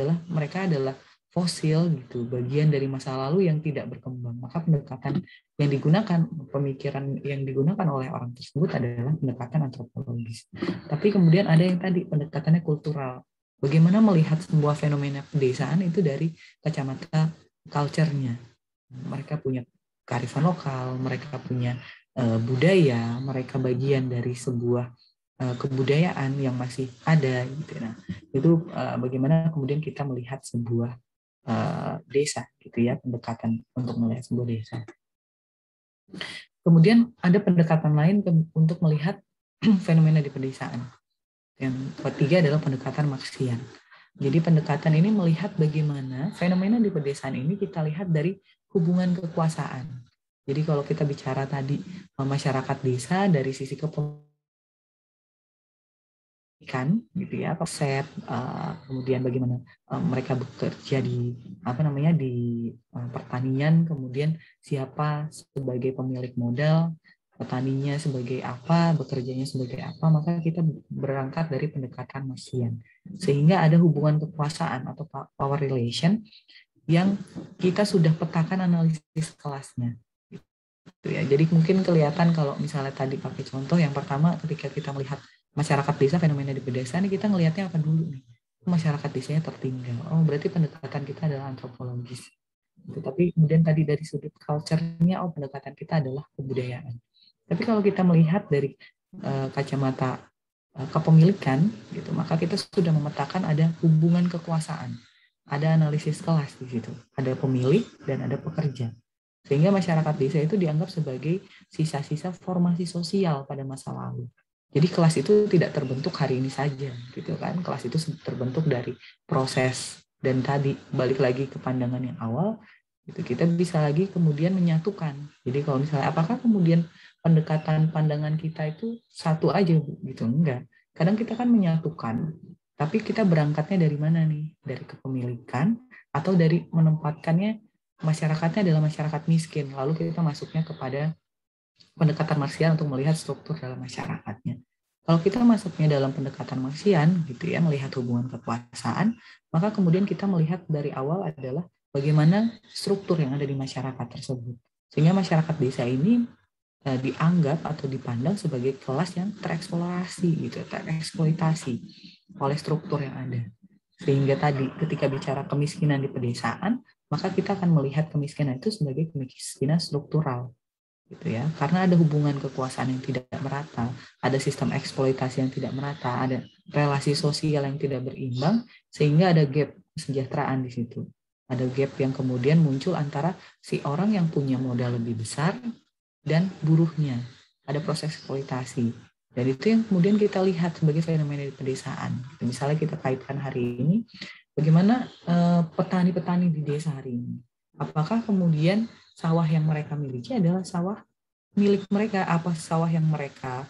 adalah fosil, gitu, bagian dari masa lalu yang tidak berkembang. Maka pendekatan yang digunakan, pemikiran yang digunakan oleh orang tersebut adalah pendekatan antropologis. Tapi kemudian ada yang tadi pendekatannya kultural. Bagaimana melihat sebuah fenomena pedesaan itu dari kacamata culture-nya. Mereka punya kearifan lokal, mereka punya budaya, mereka bagian dari sebuah kebudayaan yang masih ada, gitu. Nah, itu bagaimana kemudian kita melihat sebuah desa, gitu ya, pendekatan untuk melihat sebuah desa. Kemudian ada pendekatan lain untuk melihat fenomena di pedesaan. Yang ketiga adalah pendekatan Marxian. Jadi pendekatan ini melihat bagaimana fenomena di pedesaan ini kita lihat dari hubungan kekuasaan. Jadi kalau kita bicara tadi masyarakat desa dari sisi kepemilikan, gitu ya, aset, kemudian bagaimana mereka bekerja di di pertanian, kemudian siapa sebagai pemilik modal, petaninya sebagai apa, bekerjanya sebagai apa, maka kita berangkat dari pendekatan Marxian. Sehingga ada hubungan kekuasaan atau power relation yang kita sudah petakan analisis kelasnya. Gitu ya. Jadi mungkin kelihatan kalau misalnya tadi pakai contoh yang pertama, ketika kita melihat masyarakat desa, fenomena di pedesaan, kita ngelihatnya apa dulu nih? Masyarakat desanya tertinggal. Oh, berarti pendekatan kita adalah antropologis. Gitu. Tapi kemudian tadi dari sudut culture-nya, oh, pendekatan kita adalah kebudayaan. Tapi kalau kita melihat dari kacamata kepemilikan, gitu, maka kita sudah memetakan ada hubungan kekuasaan. ada analisis kelas di situ, ada pemilik dan ada pekerja. Sehingga masyarakat desa itu dianggap sebagai sisa-sisa formasi sosial pada masa lalu. Jadi kelas itu tidak terbentuk hari ini saja, gitu kan? Kelas itu terbentuk dari proses, dan tadi balik lagi ke pandangan yang awal, itu kita bisa lagi kemudian menyatukan. Jadi kalau misalnya apakah kemudian pendekatan pandangan kita itu satu aja, gitu? Enggak. Kadang kita kan menyatukan, tapi kita berangkatnya dari mana nih? Dari kepemilikan atau dari menempatkannya masyarakatnya adalah masyarakat miskin, lalu kita masuknya kepada pendekatan Marxian untuk melihat struktur dalam masyarakatnya. Kalau kita masuknya dalam pendekatan Marxian, gitu ya, melihat hubungan kekuasaan, maka kemudian kita melihat dari awal adalah bagaimana struktur yang ada di masyarakat tersebut. Sehingga masyarakat desa ini dianggap atau dipandang sebagai kelas yang tereksplorasi, gitu, tereksploitasi oleh struktur yang ada. Sehingga tadi ketika bicara kemiskinan di pedesaan, maka kita akan melihat kemiskinan itu sebagai kemiskinan struktural, gitu ya, karena ada hubungan kekuasaan yang tidak merata, ada sistem eksploitasi yang tidak merata, ada relasi sosial yang tidak berimbang, sehingga ada gap kesejahteraan di situ. Ada gap yang kemudian muncul antara si orang yang punya modal lebih besar dan buruhnya. Ada proses eksploitasi. Dan itu yang kemudian kita lihat sebagai fenomena di pedesaan. Misalnya kita kaitkan hari ini, bagaimana petani-petani di desa hari ini. Apakah kemudian sawah yang mereka miliki adalah sawah milik mereka, apa sawah yang mereka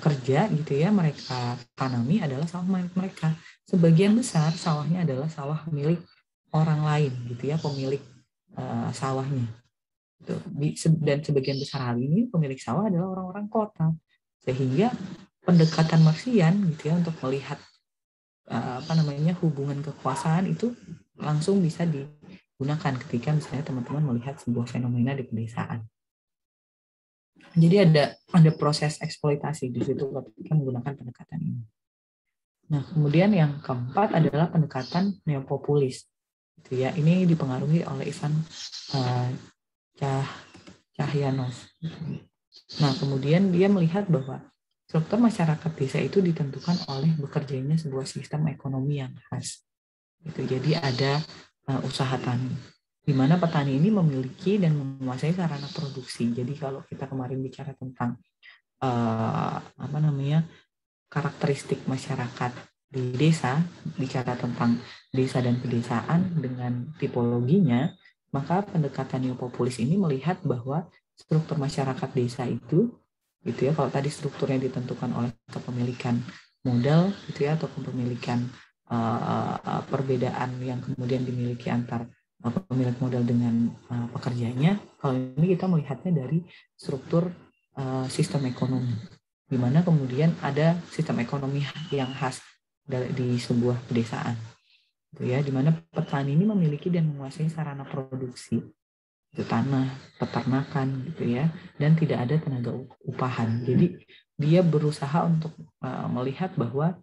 kerja, gitu ya, mereka tanami adalah sawah milik mereka. Sebagian besar sawahnya adalah sawah milik orang lain, gitu ya, pemilik sawahnya. Dan sebagian besar hal ini pemilik sawah adalah orang-orang kota. Sehingga pendekatan Marxian, gitu ya, untuk melihat hubungan kekuasaan itu langsung bisa digunakan ketika misalnya teman-teman melihat sebuah fenomena di pedesaan. Jadi ada proses eksploitasi di situ ketika menggunakan pendekatan ini. Nah, kemudian yang keempat adalah pendekatan neopopulis. Gitu ya, ini dipengaruhi oleh Ivan Cahyanov. Nah, kemudian dia melihat bahwa struktur masyarakat desa itu ditentukan oleh bekerjanya sebuah sistem ekonomi yang khas. Jadi ada usaha tani, di mana petani ini memiliki dan menguasai sarana produksi. Jadi kalau kita kemarin bicara tentang karakteristik masyarakat di desa, bicara tentang desa dan pedesaan dengan tipologinya, maka pendekatan neopopulis ini melihat bahwa struktur masyarakat desa itu, gitu ya, kalau tadi strukturnya ditentukan oleh kepemilikan modal, gitu ya, atau kepemilikan perbedaan yang kemudian dimiliki antar pemilik modal dengan pekerjanya. Kalau ini kita melihatnya dari struktur sistem ekonomi, di mana kemudian ada sistem ekonomi yang khas di sebuah pedesaan, gitu ya, di mana petani ini memiliki dan menguasai sarana produksi, itu tanah, peternakan, gitu ya, dan tidak ada tenaga upahan. Jadi dia berusaha untuk melihat bahwa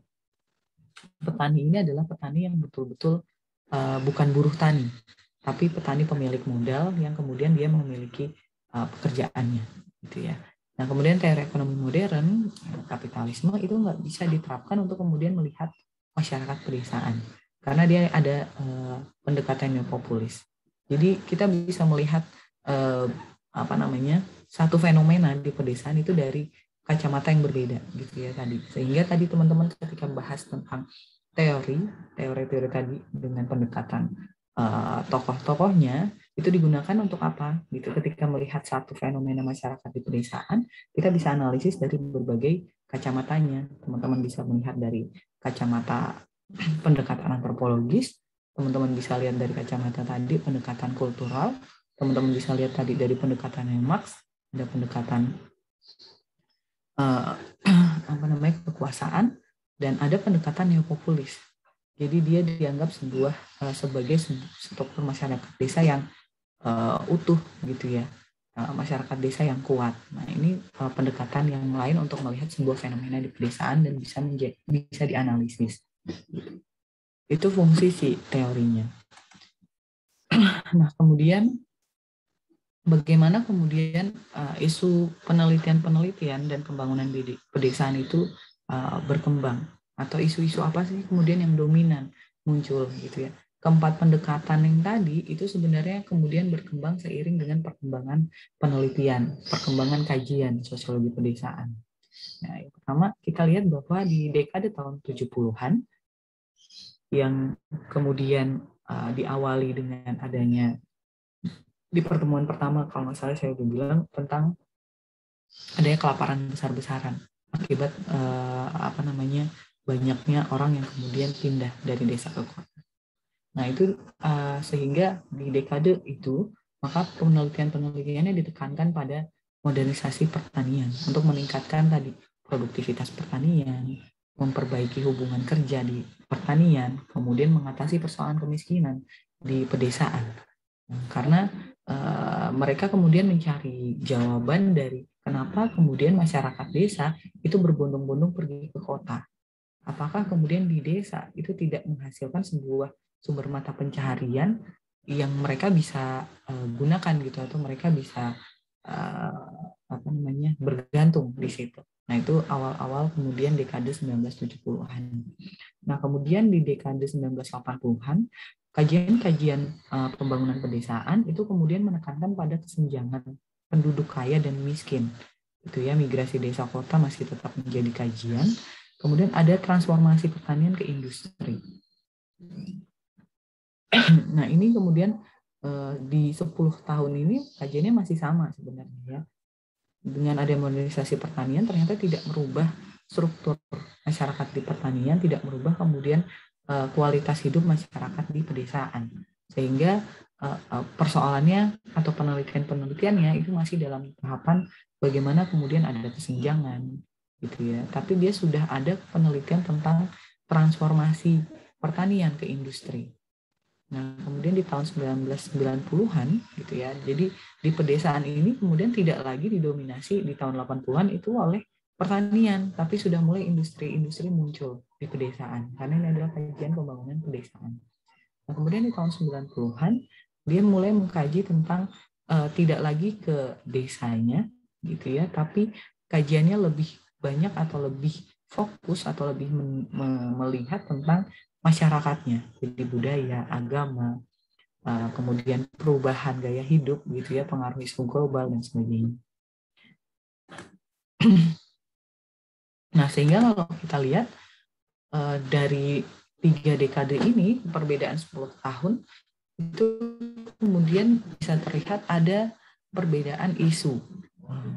petani ini adalah petani yang betul-betul bukan buruh tani, tapi petani pemilik modal yang kemudian dia memiliki pekerjaannya, gitu ya. Nah, kemudian teori ekonomi modern, kapitalisme itu nggak bisa diterapkan untuk kemudian melihat masyarakat pedesaan, karena dia ada pendekatan neopopulis. Jadi kita bisa melihat satu fenomena di pedesaan itu dari kacamata yang berbeda, gitu ya tadi. Sehingga tadi teman-teman ketika bahas tentang teori tadi dengan pendekatan tokoh-tokohnya itu digunakan untuk apa? Gitu. Ketika melihat satu fenomena masyarakat di pedesaan, kita bisa analisis dari berbagai kacamatanya. Teman-teman bisa melihat dari kacamata pendekatan antropologis, teman-teman bisa lihat dari kacamata tadi pendekatan kultural, teman-teman bisa lihat tadi dari pendekatan Marx, ada pendekatan kekuasaan, dan ada pendekatan neopopulis. Jadi dia dianggap sebagai struktur masyarakat desa yang utuh, gitu ya, masyarakat desa yang kuat. Nah, ini pendekatan yang lain untuk melihat sebuah fenomena di pedesaan dan bisa dianalisis. Itu fungsi si teorinya. Nah, kemudian bagaimana kemudian isu penelitian dan pembangunan di pedesaan itu berkembang, atau isu-isu apa sih kemudian yang dominan muncul, gitu ya. keempat pendekatan yang tadi itu sebenarnya kemudian berkembang seiring dengan perkembangan penelitian, perkembangan kajian sosiologi pedesaan. Nah, yang pertama kita lihat bahwa di dekade tahun 70-an yang kemudian diawali dengan adanya di pertemuan pertama, kalau nggak salah saya udah bilang tentang adanya kelaparan besar-besaran akibat banyaknya orang yang kemudian pindah dari desa ke kota. Nah, itu sehingga di dekade itu maka penelitiannya ditekankan pada modernisasi pertanian untuk meningkatkan tadi produktivitas pertanian, memperbaiki hubungan kerja di pertanian, kemudian mengatasi persoalan kemiskinan di pedesaan. Karena mereka kemudian mencari jawaban dari kenapa kemudian masyarakat desa itu berbondong-bondong pergi ke kota. Apakah kemudian di desa itu tidak menghasilkan sebuah sumber mata pencaharian yang mereka bisa gunakan gitu, atau mereka bisa bergantung di situ. Nah, itu awal-awal kemudian dekade 1970-an. Nah, kemudian di dekade 1980-an kajian-kajian pembangunan pedesaan itu kemudian menekankan pada kesenjangan penduduk kaya dan miskin. Itu ya, migrasi desa kota masih tetap menjadi kajian. Kemudian ada transformasi pertanian ke industri. Nah, ini kemudian di 10 tahun ini kajiannya masih sama sebenarnya ya. Dengan ada modernisasi pertanian ternyata tidak merubah struktur masyarakat di pertanian, tidak merubah kemudian kualitas hidup masyarakat di pedesaan. Sehingga persoalannya atau penelitiannya itu masih dalam tahapan bagaimana kemudian ada kesenjangan gitu ya. Tapi dia sudah ada penelitian tentang transformasi pertanian ke industri. Nah, kemudian di tahun 1990-an gitu ya. Jadi di pedesaan ini kemudian tidak lagi didominasi di tahun 80-an itu oleh pertanian, tapi sudah mulai industri-industri muncul di pedesaan. Karena ini adalah kajian pembangunan pedesaan. Nah, kemudian di tahun 90-an dia mulai mengkaji tentang tidak lagi ke desanya gitu ya, tapi kajiannya lebih banyak atau lebih fokus atau lebih melihat tentang masyarakatnya, jadi budaya, agama, kemudian perubahan gaya hidup gitu ya, pengaruh isu global dan sebagainya. Nah, sehingga kalau kita lihat dari 3 dekade ini, perbedaan 10 tahun itu kemudian bisa terlihat ada perbedaan isu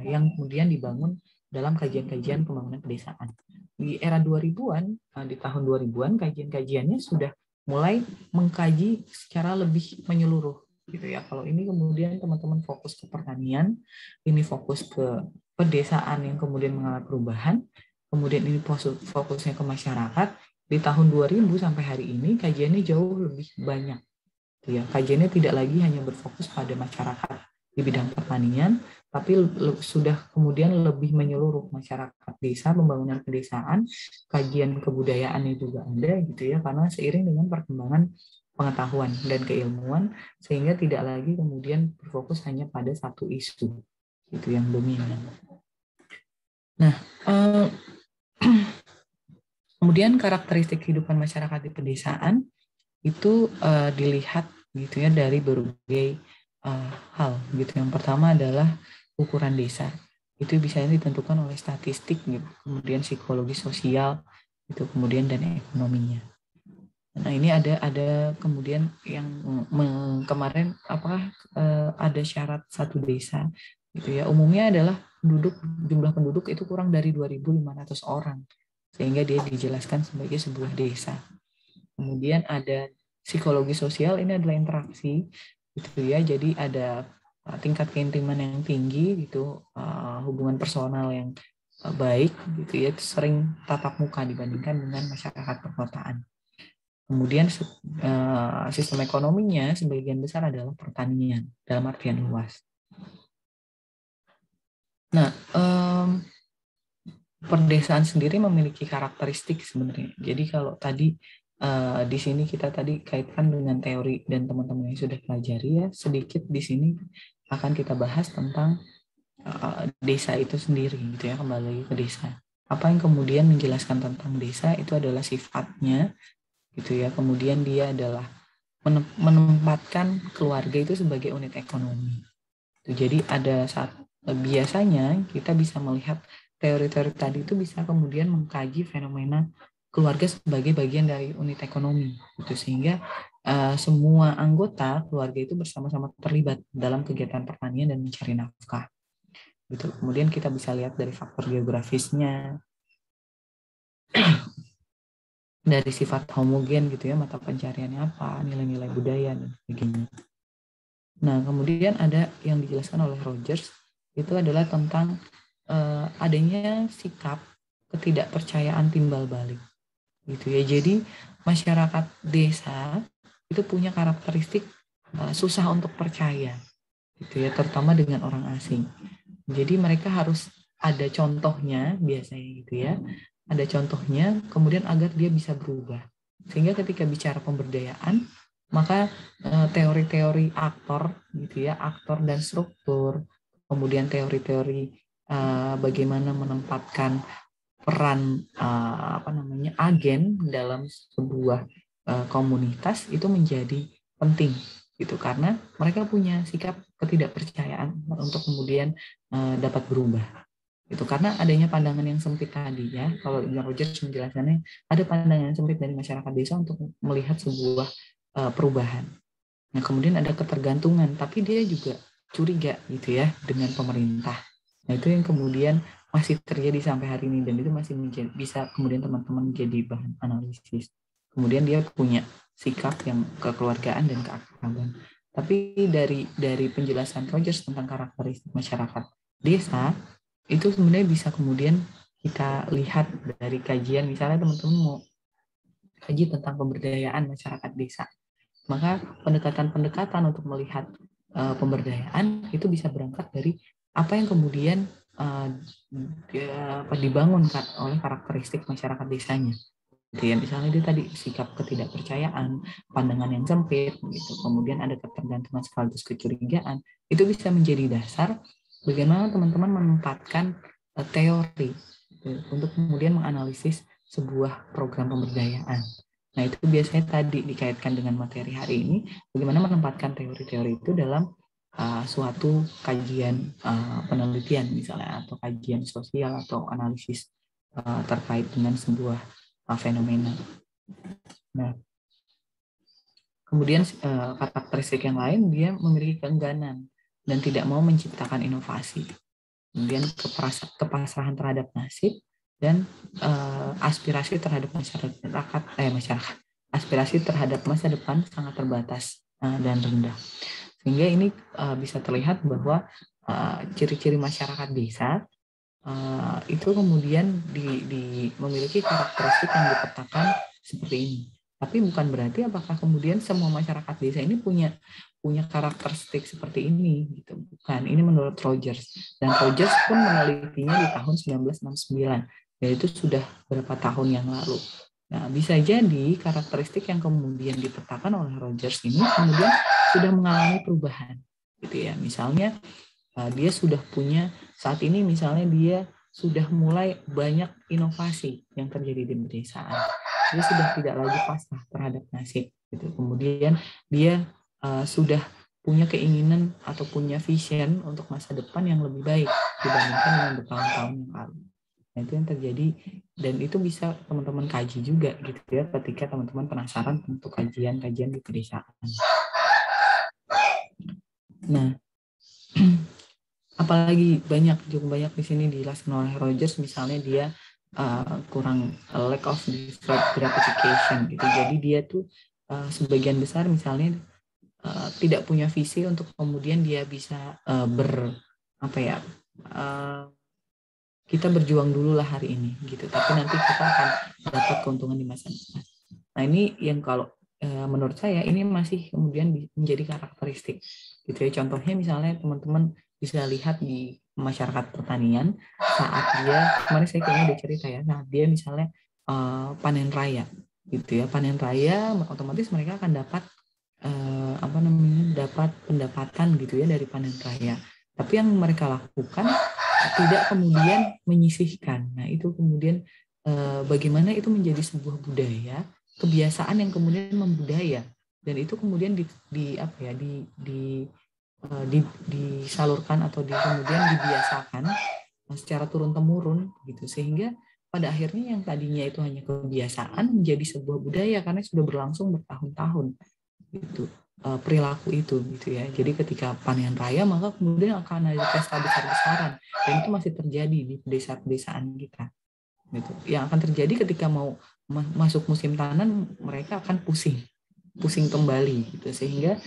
yang kemudian dibangun dalam kajian-kajian pembangunan pedesaan. Di era 2000-an, di tahun 2000-an, kajian-kajiannya sudah mulai mengkaji secara lebih menyeluruh gitu ya. Kalau ini kemudian teman-teman fokus ke pertanian, ini fokus ke pedesaan yang kemudian mengalami perubahan, kemudian ini fokusnya ke masyarakat. Di tahun 2000 sampai hari ini kajiannya jauh lebih banyak. Ya, kajiannya tidak lagi hanya berfokus pada masyarakat di bidang pertanian, tapi sudah kemudian lebih menyeluruh masyarakat desa, pembangunan pedesaan, kajian kebudayaannya juga ada gitu ya, karena seiring dengan perkembangan pengetahuan dan keilmuan, sehingga tidak lagi kemudian berfokus hanya pada satu isu itu yang dominan. Nah, kemudian karakteristik kehidupan masyarakat di pedesaan itu dilihat gitu ya dari berbagai hal gitu. Yang pertama adalah ukuran desa. Itu bisa ditentukan oleh statistik gitu, kemudian psikologi sosial itu, kemudian dan ekonominya. Nah, ini ada kemudian yang kemarin ada syarat satu desa gitu ya. Umumnya adalah jumlah penduduk itu kurang dari 2.500 orang. Sehingga dia dijelaskan sebagai sebuah desa. Kemudian ada psikologi sosial, ini adalah interaksi gitu ya. Jadi ada tingkat keintiman yang tinggi gitu, hubungan personal yang baik gitu ya, sering tatap muka dibandingkan dengan masyarakat perkotaan. Kemudian sistem ekonominya sebagian besar adalah pertanian dalam artian luas. Nah, pedesaan sendiri memiliki karakteristik sebenarnya. Jadi kalau tadi di sini kita tadi kaitkan dengan teori dan teman-teman yang sudah pelajari ya, sedikit di sini akan kita bahas tentang desa itu sendiri gitu ya, kembali lagi ke desa. Apa yang kemudian menjelaskan tentang desa itu adalah sifatnya gitu ya, kemudian dia adalah menempatkan keluarga itu sebagai unit ekonomi. Jadi ada biasanya kita bisa melihat teori-teori tadi itu bisa kemudian mengkaji fenomena keluarga sebagai bagian dari unit ekonomi, gitu. Sehingga semua anggota keluarga itu bersama-sama terlibat dalam kegiatan pertanian dan mencari nafkah. Gitu. Kemudian kita bisa lihat dari faktor geografisnya, dari sifat homogen gitu ya, mata pencariannya apa, nilai-nilai budaya dan sebagainya. Nah, kemudian ada yang dijelaskan oleh Rogers, itu adalah tentang adanya sikap ketidakpercayaan timbal balik, gitu ya. Jadi masyarakat desa itu punya karakteristik susah untuk percaya, gitu ya, terutama dengan orang asing. Jadi mereka harus ada contohnya biasanya, gitu ya. Ada contohnya, kemudian agar dia bisa berubah. Sehingga ketika bicara pemberdayaan, maka teori-teori aktor, gitu ya, aktor dan struktur, kemudian teori-teori bagaimana menempatkan peran agen dalam sebuah komunitas itu menjadi penting, gitu, karena mereka punya sikap ketidakpercayaan untuk kemudian dapat berubah. Itu karena adanya pandangan yang sempit tadi ya. Kalau Rogers menjelaskannya, ada pandangan yang sempit dari masyarakat desa untuk melihat sebuah perubahan. Nah, kemudian ada ketergantungan, tapi dia juga curiga gitu ya dengan pemerintah. Nah, itu yang kemudian masih terjadi sampai hari ini, dan itu masih bisa kemudian teman-teman jadi bahan analisis. Kemudian dia punya sikap yang kekeluargaan dan keakraban. Tapi dari penjelasan Rogers tentang karakteristik masyarakat desa, itu sebenarnya bisa kemudian kita lihat dari kajian, misalnya teman-teman mau kaji tentang pemberdayaan masyarakat desa, maka pendekatan-pendekatan untuk melihat pemberdayaan itu bisa berangkat dari apa yang kemudian dibangun oleh karakteristik masyarakat desanya. Ya, misalnya dia tadi sikap ketidakpercayaan, pandangan yang sempit, gitu. Kemudian ada ketergantungan sekaligus kecurigaan. Itu bisa menjadi dasar bagaimana teman-teman menempatkan teori untuk kemudian menganalisis sebuah program pemberdayaan. Nah, itu biasanya tadi dikaitkan dengan materi hari ini, bagaimana menempatkan teori-teori itu dalam suatu kajian penelitian misalnya, atau kajian sosial atau analisis terkait dengan sebuah fenomena. Nah, kemudian karakteristik yang lain, dia memiliki keengganan dan tidak mau menciptakan inovasi. Kemudian kepasrahan terhadap nasib dan aspirasi terhadap masyarakat, aspirasi terhadap masa depan sangat terbatas dan rendah. Sehingga ini bisa terlihat bahwa ciri-ciri masyarakat desa itu kemudian memiliki karakteristik yang dipetakan seperti ini. Tapi bukan berarti apakah kemudian semua masyarakat desa ini punya karakteristik seperti ini, gitu. Bukan, ini menurut Rogers. Dan Rogers pun menelitinya di tahun 1969, yaitu sudah berapa tahun yang lalu. Nah, bisa jadi karakteristik yang kemudian dipetakan oleh Rogers ini kemudian sudah mengalami perubahan, gitu ya. Misalnya dia sudah punya, saat ini misalnya dia sudah mulai banyak inovasi yang terjadi di pedesaan. Dia sudah tidak lagi pasrah terhadap nasib, gitu. Kemudian dia sudah punya keinginan atau punya vision untuk masa depan yang lebih baik dibandingkan dengan bertahun-tahun yang lalu. Nah, itu yang terjadi, dan itu bisa teman-teman kaji juga, gitu ya, ketika teman-teman penasaran untuk kajian-kajian di pedesaan. Nah, apalagi cukup banyak di sini dijelaskan oleh Rogers, misalnya dia kurang lack of deferred gratification, gitu. Jadi dia tuh sebagian besar misalnya tidak punya visi untuk kemudian dia bisa kita berjuang dulu lah hari ini, gitu, tapi nanti kita akan dapat keuntungan di masa depan. Nah, ini yang kalau menurut saya ini masih kemudian menjadi karakteristik, gitu ya. Contohnya misalnya teman-teman bisa lihat di masyarakat pertanian saat dia, kemarin saya kayaknya udah cerita ya, nah dia misalnya panen raya, gitu ya. Panen raya otomatis mereka akan dapat dapat pendapatan, gitu ya, dari panen raya. Tapi yang mereka lakukan tidak kemudian menyisihkan. Nah, itu kemudian bagaimana itu menjadi sebuah budaya, kebiasaan yang kemudian membudaya dan itu kemudian disalurkan atau kemudian dibiasakan secara turun-temurun gitu, sehingga pada akhirnya yang tadinya itu hanya kebiasaan menjadi sebuah budaya karena sudah berlangsung bertahun-tahun gitu, perilaku itu gitu ya. Jadi ketika panen raya maka kemudian akan ada pesta besar-besaran, dan itu masih terjadi di desa-pedesaan kita gitu. Yang akan terjadi ketika mau masuk musim tanam, mereka akan pusing kembali gitu, sehingga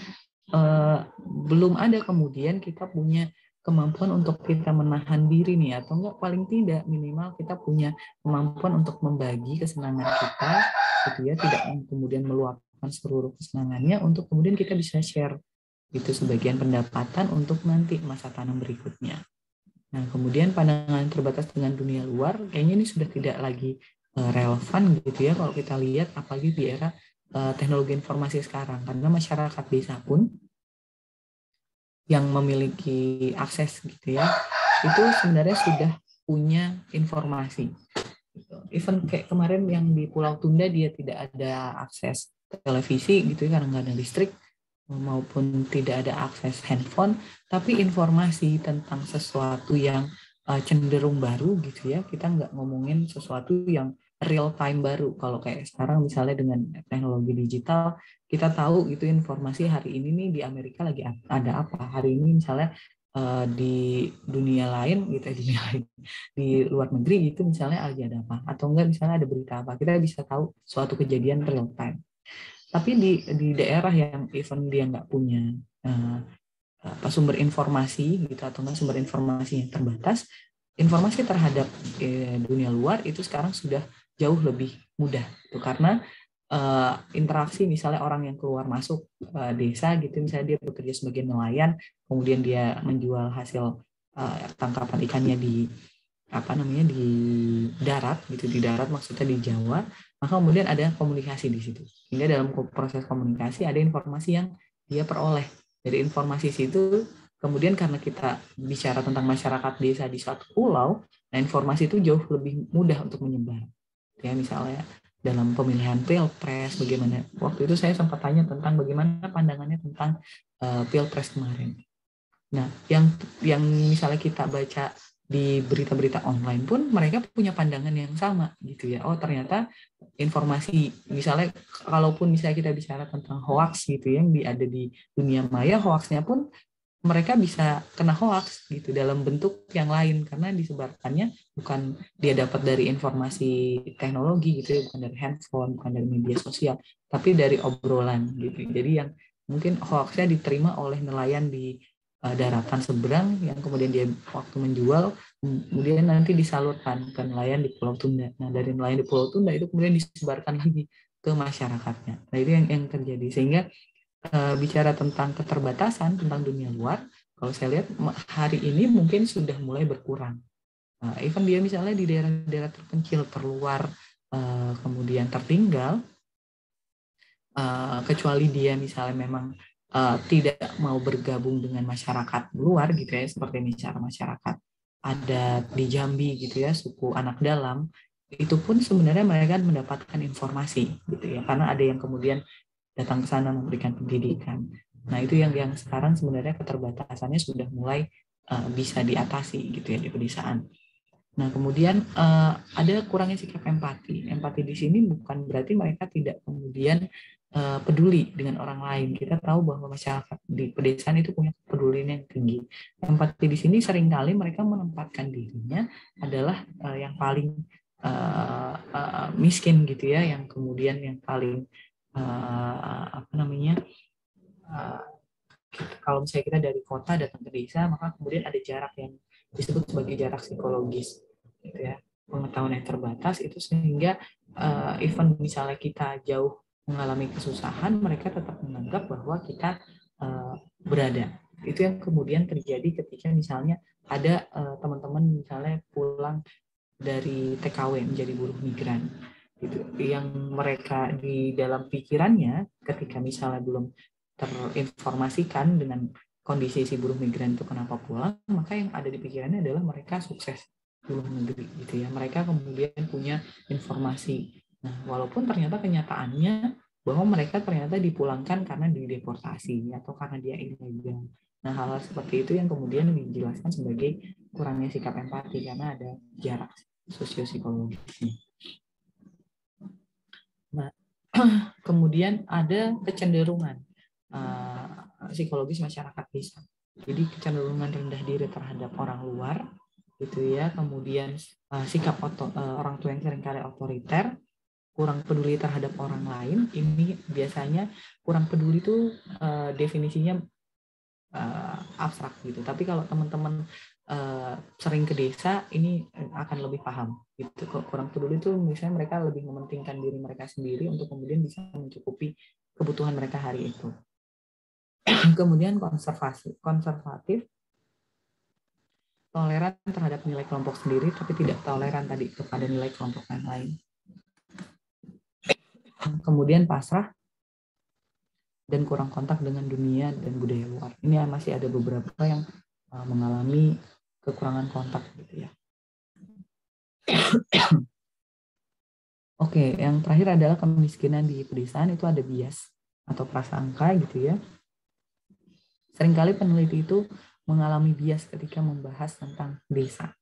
belum ada kemudian kita punya kemampuan untuk kita menahan diri nih, atau enggak paling tidak minimal kita punya kemampuan untuk membagi kesenangan kita gitu ya, tidak kemudian meluapkan seluruh kesenangannya, untuk kemudian kita bisa share itu sebagian pendapatan untuk nanti masa tanam berikutnya. Nah, kemudian pandangan terbatas dengan dunia luar kayaknya ini sudah tidak lagi relevan gitu ya kalau kita lihat, apalagi di era teknologi informasi sekarang, karena masyarakat desa pun yang memiliki akses gitu ya, itu sebenarnya sudah punya informasi. Even kayak kemarin yang di Pulau Tunda, dia tidak ada akses televisi gitu ya, karena nggak ada listrik, maupun tidak ada akses handphone, tapi informasi tentang sesuatu yang cenderung baru gitu ya, kita nggak ngomongin sesuatu yang real time baru. Kalau kayak sekarang misalnya dengan teknologi digital, kita tahu itu informasi hari ini nih di Amerika lagi ada apa, hari ini misalnya di dunia lain gitu, di luar negeri gitu misalnya lagi ada apa, atau enggak misalnya ada berita apa, kita bisa tahu suatu kejadian real time. Tapi di daerah yang even dia nggak punya sumber informasi gitu, atau enggak sumber informasi yang terbatas, informasi terhadap dunia luar itu sekarang sudah jauh lebih mudah gitu, karena interaksi misalnya orang yang keluar masuk desa gitu, misalnya dia bekerja sebagai nelayan, kemudian dia menjual hasil tangkapan ikannya di darat gitu, di darat maksudnya di Jawa, maka kemudian ada komunikasi di situ, sehingga dalam proses komunikasi ada informasi yang dia peroleh dari informasi situ. Kemudian karena kita bicara tentang masyarakat desa di suatu pulau, nah informasi itu jauh lebih mudah untuk menyebar ya. Misalnya dalam pemilihan pilpres, bagaimana waktu itu saya sempat tanya tentang bagaimana pandangannya tentang pilpres kemarin. Nah, yang misalnya kita baca di berita-berita online pun mereka punya pandangan yang sama gitu ya. Oh, ternyata informasi misalnya, kalaupun misalnya kita bicara tentang hoax gitu yang ada di dunia maya, hoaxnya pun mereka bisa kena hoax gitu dalam bentuk yang lain, karena disebarkannya bukan dia dapat dari informasi teknologi gitu ya, bukan dari handphone, bukan dari media sosial, tapi dari obrolan gitu. Jadi yang mungkin hoaxnya diterima oleh nelayan di daratan seberang, yang kemudian dia waktu menjual kemudian nanti disalurkan ke nelayan di Pulau Tunda. Nah, dari nelayan di Pulau Tunda itu kemudian disebarkan lagi ke masyarakatnya. Nah, itu yang terjadi, sehingga bicara tentang keterbatasan tentang dunia luar, kalau saya lihat hari ini mungkin sudah mulai berkurang. Even dia misalnya di daerah-daerah terpencil, terluar, kemudian tertinggal, kecuali dia misalnya memang tidak mau bergabung dengan masyarakat luar gitu ya, seperti misalnya masyarakat adat di Jambi gitu ya, suku anak dalam, itu pun sebenarnya mereka mendapatkan informasi gitu ya, karena ada yang kemudian datang ke sana memberikan pendidikan. Nah, itu yang sekarang sebenarnya keterbatasannya sudah mulai bisa diatasi gitu ya di pedesaan. Nah, kemudian ada kurangnya sikap empati. Empati di sini bukan berarti mereka tidak kemudian peduli dengan orang lain. Kita tahu bahwa masyarakat di pedesaan itu punya kepedulian yang tinggi. Empati di sini seringkali mereka menempatkan dirinya adalah yang paling miskin gitu ya, yang kemudian yang paling kalau misalnya kita dari kota datang ke desa, maka kemudian ada jarak yang disebut sebagai jarak psikologis gitu ya, pengetahuan yang terbatas itu, sehingga even misalnya kita jauh mengalami kesusahan, mereka tetap menganggap bahwa kita berada. Itu yang kemudian terjadi ketika misalnya ada teman-teman misalnya pulang dari TKW menjadi buruh migran gitu, yang mereka di dalam pikirannya ketika misalnya belum terinformasikan dengan kondisi si buruh migran itu kenapa pulang, maka yang ada di pikirannya adalah mereka sukses di luar negeri gitu ya, mereka kemudian punya informasi. Nah, walaupun ternyata kenyataannya bahwa mereka ternyata dipulangkan karena dideportasi atau karena dia ilegal. Nah, hal seperti itu yang kemudian dijelaskan sebagai kurangnya sikap empati karena ada jarak sosiopsikologisnya. Nah, kemudian ada kecenderungan psikologis masyarakat desa. Jadi kecenderungan rendah diri terhadap orang luar, gitu ya. Kemudian sikap orang tua yang seringkali otoriter, kurang peduli terhadap orang lain. Ini biasanya kurang peduli itu definisinya abstrak gitu. Tapi kalau teman-teman sering ke desa, ini akan lebih paham gitu. Kurang peduli itu misalnya mereka lebih mementingkan diri mereka sendiri untuk kemudian bisa mencukupi kebutuhan mereka hari itu. Kemudian konservatif, toleran terhadap nilai kelompok sendiri, tapi tidak toleran tadi kepada nilai kelompok yang lain. Kemudian pasrah dan kurang kontak dengan dunia dan budaya luar. Ini masih ada beberapa yang mengalami kekurangan kontak gitu ya. Oke, yang terakhir adalah kemiskinan di pedesaan. Itu ada bias atau prasangka gitu ya. Seringkali peneliti itu mengalami bias ketika membahas tentang desa.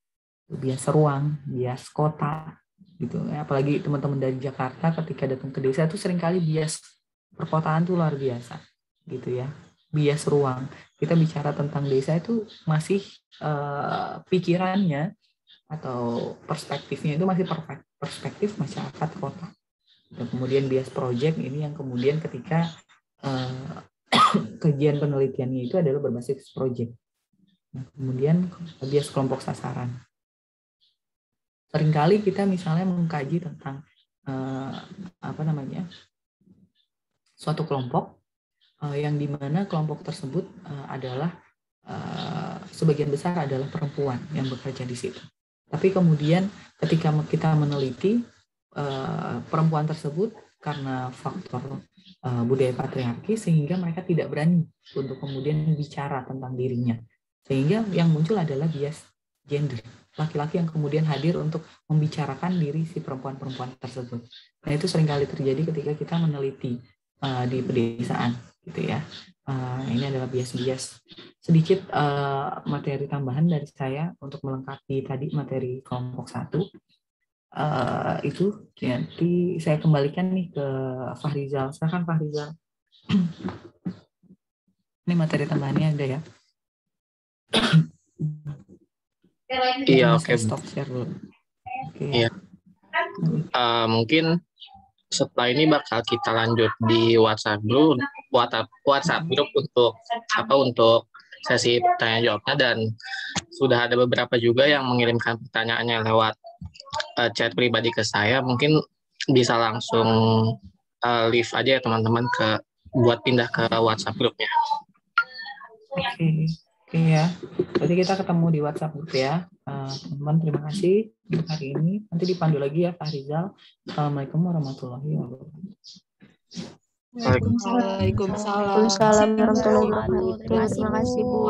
Bias ruang, bias kota gitu. Apalagi teman-teman dari Jakarta ketika datang ke desa itu seringkali bias perkotaan itu luar biasa gitu ya. Bias ruang. Kita bicara tentang desa itu masih pikirannya atau perspektifnya itu masih perspektif masyarakat kota. Dan kemudian bias project ini yang kemudian ketika kajian penelitiannya itu adalah berbasis project. Nah, kemudian bias kelompok sasaran. Seringkali kita misalnya mengkaji tentang suatu kelompok yang dimana kelompok tersebut adalah sebagian besar adalah perempuan yang bekerja di situ. Tapi kemudian ketika kita meneliti perempuan tersebut karena faktor budaya patriarki sehingga mereka tidak berani untuk kemudian bicara tentang dirinya. Sehingga yang muncul adalah bias gender. Laki-laki yang kemudian hadir untuk membicarakan diri si perempuan-perempuan tersebut. Nah, itu seringkali terjadi ketika kita meneliti di pedesaan gitu ya. Ini adalah bias-bias. Sedikit materi tambahan dari saya untuk melengkapi tadi materi kelompok 1. Itu nanti saya kembalikan nih ke Fahrizal. Silakan Fahrizal. Ini materi tambahannya ada ya. Iya, oke. Stop share dulu. Iya. Mungkin setelah ini bakal kita lanjut di WhatsApp group untuk sesi tanya jawabnya, dan sudah ada beberapa juga yang mengirimkan pertanyaannya lewat chat pribadi ke saya. Mungkin bisa langsung leave aja ya teman-teman buat pindah ke WhatsApp grupnya. Oke ya. Berarti kita ketemu di WhatsApp group ya. Teman-teman, terima kasih untuk hari ini. Nanti dipandu lagi ya Pak Rizal. Assalamualaikum warahmatullahi wabarakatuh. Waalaikumsalam warahmatullahi wabarakatuh. Terima kasih Bu.